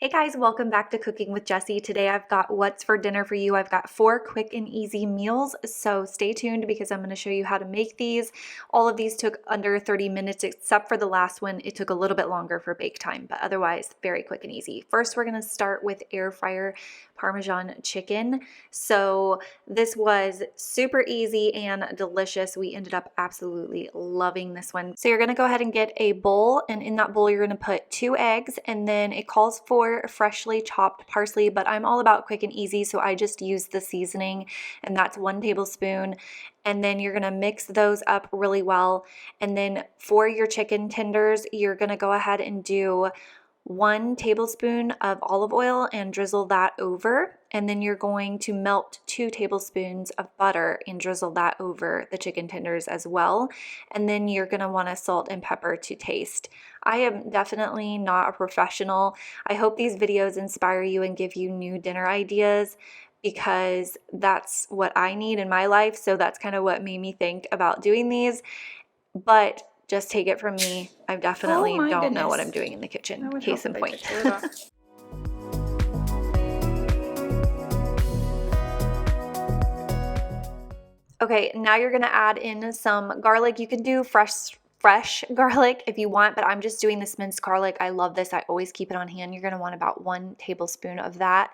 Hey guys, welcome back to Cooking with Jessi. Today I've got what's for dinner for you. I've got 4 quick and easy meals, so stay tuned because I'm going to show you how to make these. All of these took under 30 minutes except for the last one. It took a little bit longer for bake time, but otherwise very quick and easy. First, we're going to start with air fryer Parmesan chicken. So this was super easy and delicious. We ended up absolutely loving this one. So you're going to go ahead and get a bowl, and in that bowl you're going to put 2 eggs, and then it calls for freshly chopped parsley, but I'm all about quick and easy, so I just use the seasoning, and that's 1 tablespoon. And then you're gonna mix those up really well. And then for your chicken tenders, you're gonna go ahead and do 1 tablespoon of olive oil and drizzle that over. And then you're going to melt 2 tablespoons of butter and drizzle that over the chicken tenders as well. And then you're going to want to salt and pepper to taste. I am definitely not a professional. I hope these videos inspire you and give you new dinner ideas, because that's what I need in my life. So that's kind of what made me think about doing these. But just take it from me, I definitely don't know what I'm doing in the kitchen. Case in point. Okay, now you're gonna add in some garlic. You can do fresh garlic if you want, but I'm just doing this minced garlic. I love this. I always keep it on hand. You're gonna want about 1 tablespoon of that.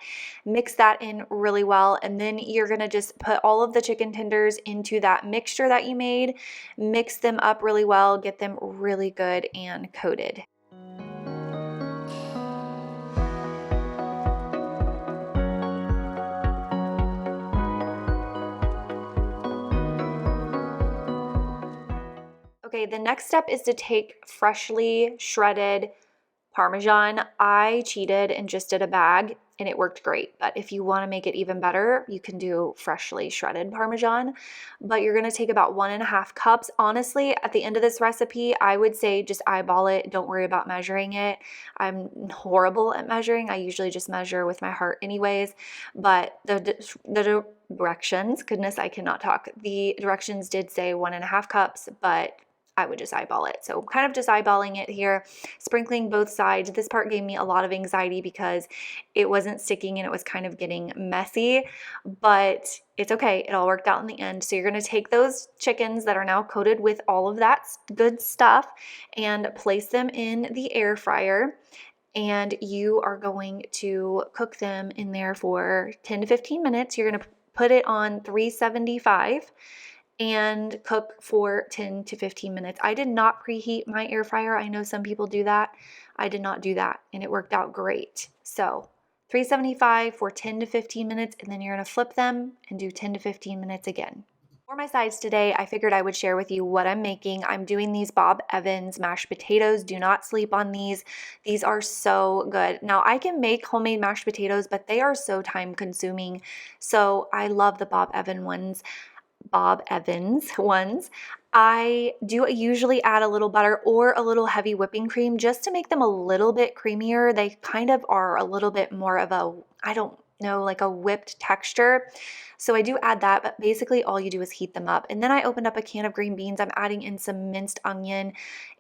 Mix that in really well, and then you're gonna just put all of the chicken tenders into that mixture that you made. Mix them up really well, get them really good and coated. Okay, the next step is to take freshly shredded Parmesan. I cheated and just did a bag and it worked great. But if you want to make it even better, you can do freshly shredded Parmesan. But you're going to take about 1.5 cups. Honestly, at the end of this recipe, I would say just eyeball it. Don't worry about measuring it. I'm horrible at measuring. I usually just measure with my heart anyways. But the directions, goodness, I cannot talk. The directions did say 1.5 cups, but I would just eyeball it. So kind of just eyeballing it here, sprinkling both sides. This part gave me a lot of anxiety because it wasn't sticking and it was kind of getting messy, but it's okay. It all worked out in the end. So you're going to take those chickens that are now coated with all of that good stuff and place them in the air fryer. And you are going to cook them in there for 10 to 15 minutes. You're going to put it on 375 and cook for 10 to 15 minutes. I did not preheat my air fryer. I know some people do that. I did not do that, and it worked out great. So 375 for 10 to 15 minutes, and then you're gonna flip them and do 10 to 15 minutes again. For my sides today, I figured I would share with you what I'm making. I'm doing these Bob Evans mashed potatoes. Do not sleep on these. These are so good. Now, I can make homemade mashed potatoes, but they are so time consuming. So I love the Bob Evans ones. I do usually add a little butter or a little heavy whipping cream just to make them a little bit creamier. They kind of are a little bit more of a, I don't know, like a whipped texture. So I do add that, but basically all you do is heat them up. And then I opened up a can of green beans. I'm adding in some minced onion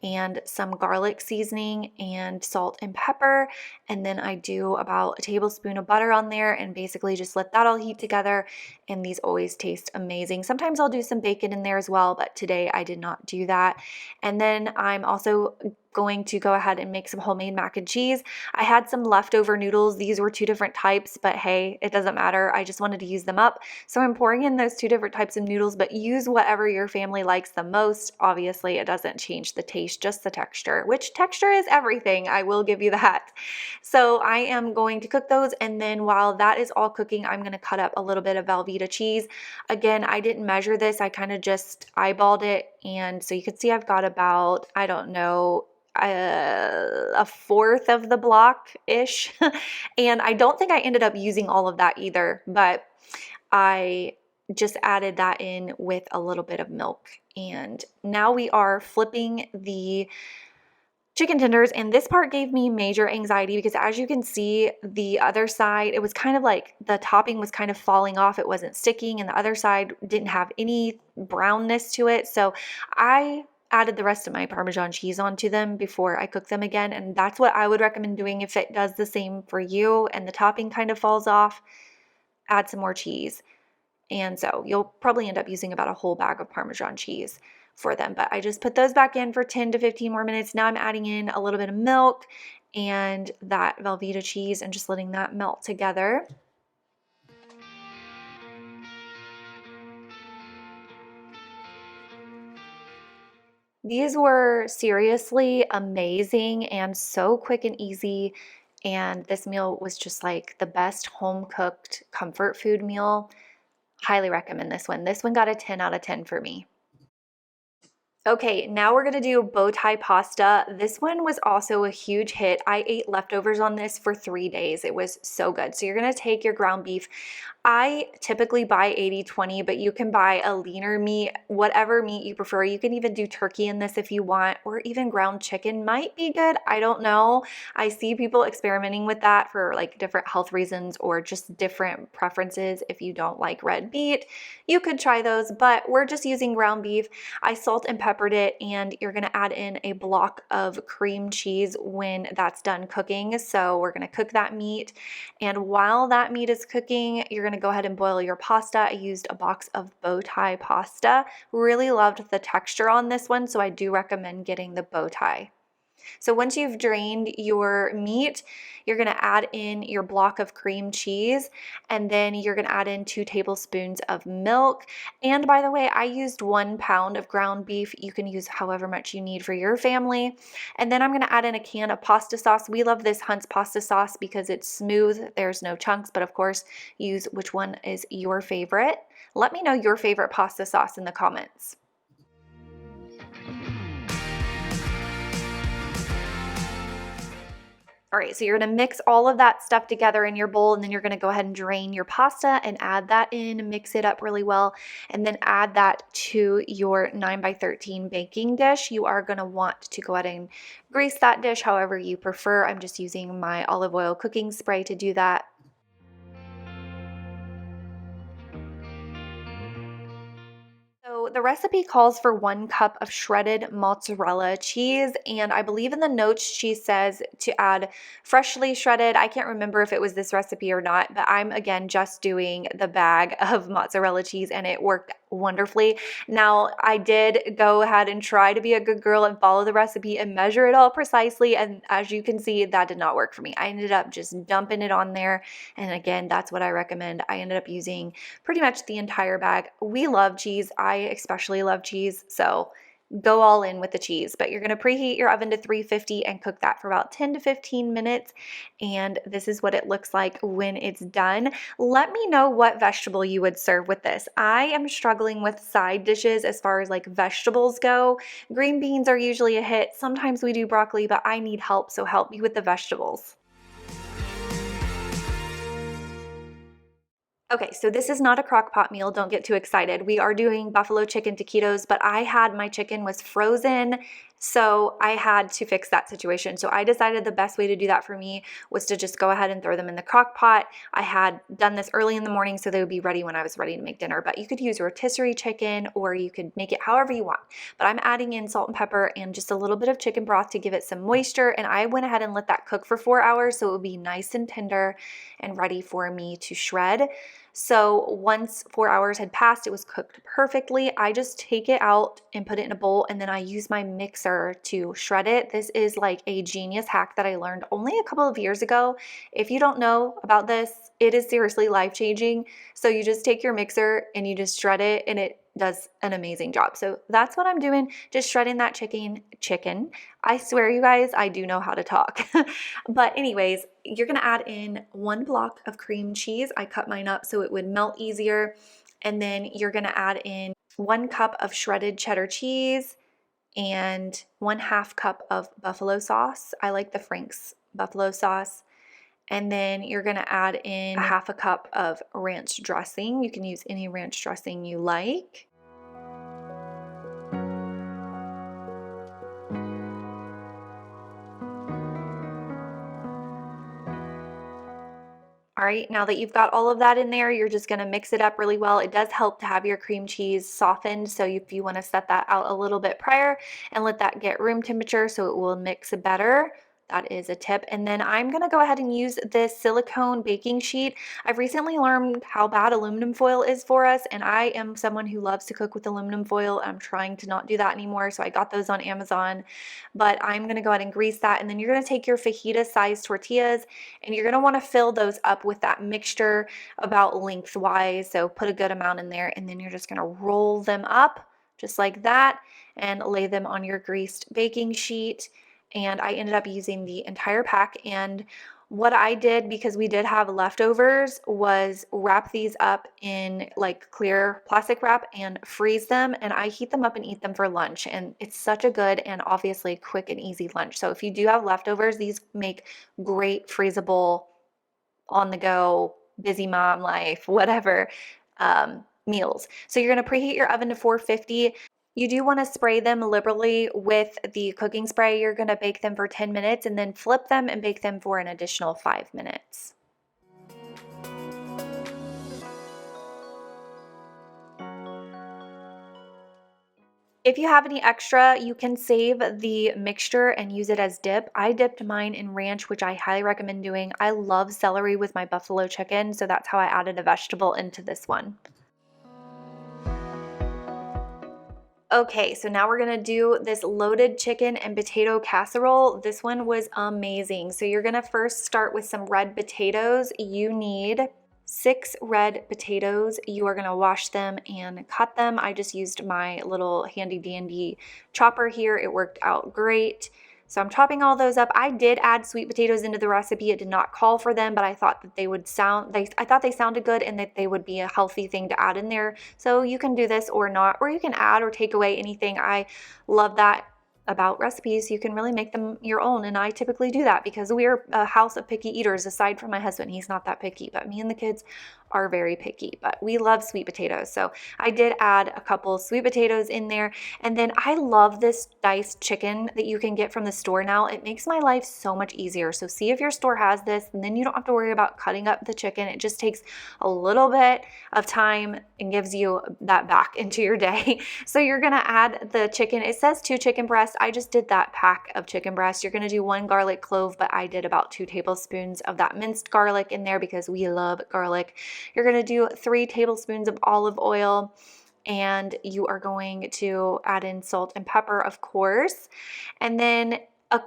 and some garlic seasoning and salt and pepper. And then I do about a tablespoon of butter on there and basically just let that all heat together. And these always taste amazing. Sometimes I'll do some bacon in there as well, but today I did not do that. And then I'm also going to go ahead and make some homemade mac and cheese. I had some leftover noodles. These were 2 different types, but hey, it doesn't matter. I just wanted to use them up. So I'm pouring in those 2 different types of noodles, but use whatever your family likes the most. Obviously, it doesn't change the taste, just the texture, which texture is everything. I will give you that. So I am going to cook those, and then while that is all cooking, I'm going to cut up a little bit of Velveeta cheese. Again, I didn't measure this. I kind of just eyeballed it, and so you can see I've got about, I don't know, a fourth of the block-ish. And I don't think I ended up using all of that either, but I just added that in with a little bit of milk. And now we are flipping the chicken tenders, and this part gave me major anxiety because as you can see, the other side, it was kind of like the topping was kind of falling off. It wasn't sticking, and the other side didn't have any brownness to it. So I added the rest of my Parmesan cheese onto them before I cook them again, and that's what I would recommend doing if it does the same for you and the topping kind of falls off. Add some more cheese. And so you'll probably end up using about a whole bag of Parmesan cheese for them. But I just put those back in for 10 to 15 more minutes. Now I'm adding in a little bit of milk and that Velveeta cheese and just letting that melt together. These were seriously amazing and so quick and easy. And this meal was just like the best home cooked comfort food meal. Highly recommend this one. This one got a 10 out of 10 for me. Okay, now we're gonna do bow tie pasta. This one was also a huge hit. I ate leftovers on this for 3 days. It was so good. So you're gonna take your ground beef. I typically buy 80/20, but you can buy a leaner meat, whatever meat you prefer. You can even do turkey in this if you want, or even ground chicken might be good. I don't know. I see people experimenting with that for like different health reasons or just different preferences. If you don't like red meat, you could try those, but we're just using ground beef. I salt and peppered it, and you're gonna add in a block of cream cheese when that's done cooking. So we're gonna cook that meat, and while that meat is cooking, you're gonna go ahead and boil your pasta. I used a box of bow tie pasta. Really loved the texture on this one, so I do recommend getting the bow tie. So once you've drained your meat, you're gonna add in your block of cream cheese, and then you're gonna add in 2 tablespoons of milk. And by the way, I used 1 pound of ground beef. You can use however much you need for your family. And then I'm gonna add in a can of pasta sauce. We love this Hunt's pasta sauce because it's smooth, there's no chunks, but of course, use which one is your favorite. Let me know your favorite pasta sauce in the comments. All right, so you're gonna mix all of that stuff together in your bowl, and then you're gonna go ahead and drain your pasta and add that in, mix it up really well, and then add that to your 9 by 13 baking dish. You are gonna want to go ahead and grease that dish however you prefer. I'm just using my olive oil cooking spray to do that. So the recipe calls for 1 cup of shredded mozzarella cheese, and I believe in the notes she says to add freshly shredded. I can't remember if it was this recipe or not, but I'm again just doing the bag of mozzarella cheese, and it worked wonderfully. Now, I did go ahead and try to be a good girl and follow the recipe and measure it all precisely, and as you can see, that did not work for me. I ended up just dumping it on there, and again, that's what I recommend. I ended up using pretty much the entire bag. We love cheese. I especially love cheese, so go all in with the cheese. But you're going to preheat your oven to 350 and cook that for about 10 to 15 minutes. And this is what it looks like when it's done. Let me know what vegetable you would serve with this. I am struggling with side dishes as far as like vegetables go. Green beans are usually a hit. Sometimes we do broccoli, but I need help, so help me with the vegetables. Okay, so this is not a crock pot meal. Don't get too excited. We are doing buffalo chicken taquitos, but I had my chicken was frozen, so I had to fix that situation. So I decided the best way to do that for me was to just go ahead and throw them in the crock pot. I had done this early in the morning, so they would be ready when I was ready to make dinner. But you could use rotisserie chicken, or you could make it however you want. But I'm adding in salt and pepper and just a little bit of chicken broth to give it some moisture. And I went ahead and let that cook for 4 hours, so it would be nice and tender and ready for me to shred. So once 4 hours had passed, it was cooked perfectly. I just take it out and put it in a bowl, and then I use my mixer to shred it. This is like a genius hack that I learned only a couple of years ago. If you don't know about this, it is seriously life-changing. So you just take your mixer and you just shred it, and it does an amazing job. So that's what I'm doing, just shredding that chicken. I swear, you guys, I do know how to talk. But anyways, you're gonna add in 1 block of cream cheese. I cut mine up so it would melt easier. And then you're gonna add in 1 cup of shredded cheddar cheese and 1/2 cup of buffalo sauce. I like the Frank's buffalo sauce. And then you're gonna add in 1/2 cup of ranch dressing. You can use any ranch dressing you like. All right, now that you've got all of that in there, you're just gonna mix it up really well. It does help to have your cream cheese softened, so if you wanna set that out a little bit prior and let that get room temperature so it will mix better, that is a tip. And then I'm gonna go ahead and use this silicone baking sheet. I've recently learned how bad aluminum foil is for us, and I am someone who loves to cook with aluminum foil. I'm trying to not do that anymore, so I got those on Amazon. But I'm gonna go ahead and grease that, and then you're gonna take your fajita-sized tortillas, and you're gonna wanna fill those up with that mixture about lengthwise, so put a good amount in there, and then you're just gonna roll them up just like that and lay them on your greased baking sheet. And I ended up using the entire pack. And what I did, because we did have leftovers, was wrap these up in like clear plastic wrap and freeze them, and I heat them up and eat them for lunch. And it's such a good and obviously quick and easy lunch. So if you do have leftovers, these make great freezable, on the go, busy mom life, whatever, meals. So you're gonna preheat your oven to 450. You do want to spray them liberally with the cooking spray. You're going to bake them for 10 minutes and then flip them and bake them for an additional 5 minutes. If you have any extra, you can save the mixture and use it as dip. I dipped mine in ranch, which I highly recommend doing. I love celery with my buffalo chicken, so that's how I added a vegetable into this one. Okay, so now we're gonna do this loaded chicken and potato casserole. This one was amazing. So you're gonna first start with some red potatoes. You need 6 red potatoes. You are gonna wash them and cut them. I just used my little handy dandy chopper here. It worked out great. So I'm chopping all those up. I did add sweet potatoes into the recipe. It did not call for them, but I thought that they would I thought they sounded good and that they would be a healthy thing to add in there. So you can do this or not, or you can add or take away anything. I love that about recipes. You can really make them your own, and I typically do that because we're a house of picky eaters. Aside from my husband, he's not that picky, but me and the kids are very picky, but we love sweet potatoes. So I did add a couple sweet potatoes in there. And then I love this diced chicken that you can get from the store now. It makes my life so much easier. So see if your store has this, and then you don't have to worry about cutting up the chicken. It just takes a little bit of time and gives you that back into your day. So you're gonna add the chicken. It says 2 chicken breasts. I just did that pack of chicken breasts. You're gonna do 1 garlic clove, but I did about 2 tablespoons of that minced garlic in there because we love garlic. You're gonna do 3 tablespoons of olive oil, and you are going to add in salt and pepper, of course. And then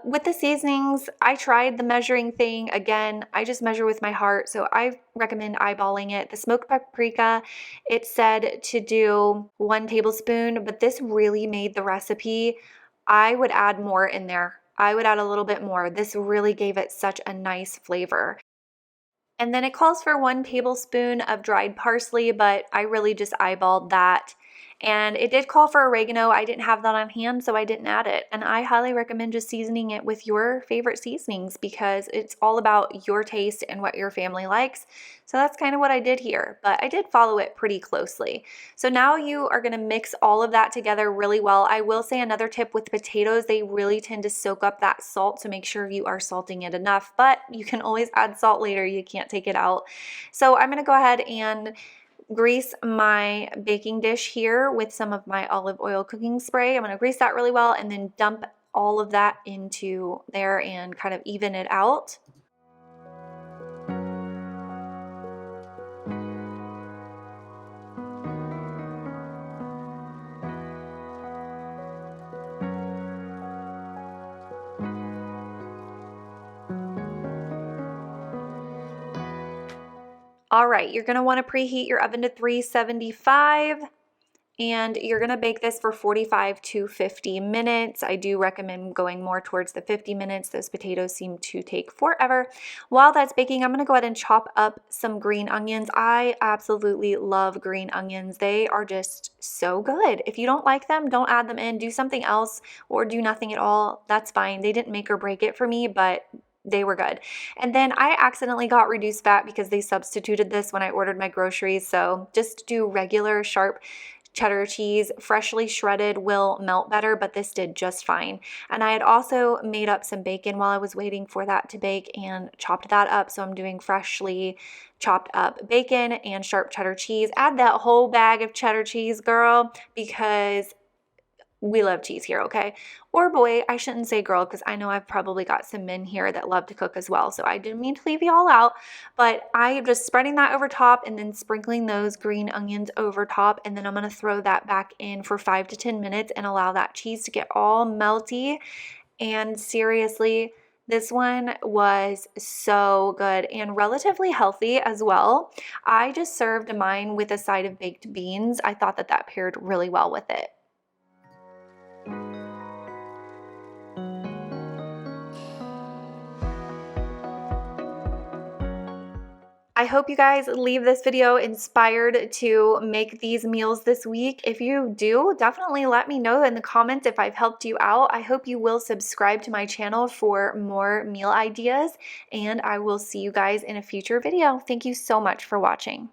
with the seasonings, I tried the measuring thing. Again, I just measure with my heart, so I recommend eyeballing it. The smoked paprika, it said to do 1 tablespoon, but this really made the recipe. I would add more in there. I would add a little bit more. This really gave it such a nice flavor. And then it calls for 1 tablespoon of dried parsley, but I really just eyeballed that. And it did call for oregano. I didn't have that on hand, so I didn't add it. And I highly recommend just seasoning it with your favorite seasonings because it's all about your taste and what your family likes. So that's kind of what I did here, but I did follow it pretty closely. So now you are gonna mix all of that together really well. I will say another tip with potatoes, they really tend to soak up that salt, so make sure you are salting it enough, but you can always add salt later. You can't take it out. So I'm gonna go ahead and grease my baking dish here with some of my olive oil cooking spray. I'm going to grease that really well and then dump all of that into there and kind of even it out. All right, you're going to want to preheat your oven to 375. And you're gonna bake this for 45 to 50 minutes. I do recommend going more towards the 50 minutes. Those potatoes seem to take forever. While that's baking, I'm gonna go ahead and chop up some green onions. I absolutely love green onions. They are just so good. If you don't like them, don't add them in. Do something else or do nothing at all. That's fine. They didn't make or break it for me, but they were good. And then I accidentally got reduced fat because they substituted this when I ordered my groceries. So just do regular sharp cheddar cheese. Freshly shredded will melt better, but this did just fine. And I had also made up some bacon while I was waiting for that to bake and chopped that up. So I'm doing freshly chopped up bacon and sharp cheddar cheese. Add that whole bag of cheddar cheese, girl, because we love cheese here, okay? Or boy, I shouldn't say girl because I know I've probably got some men here that love to cook as well. So I didn't mean to leave you all out, but I am just spreading that over top and then sprinkling those green onions over top. And then I'm going to throw that back in for 5 to 10 minutes and allow that cheese to get all melty. And seriously, this one was so good and relatively healthy as well. I just served mine with a side of baked beans. I thought that that paired really well with it. I hope you guys leave this video inspired to make these meals this week. If you do, definitely let me know in the comments if I've helped you out. I hope you will subscribe to my channel for more meal ideas, and I will see you guys in a future video. Thank you so much for watching.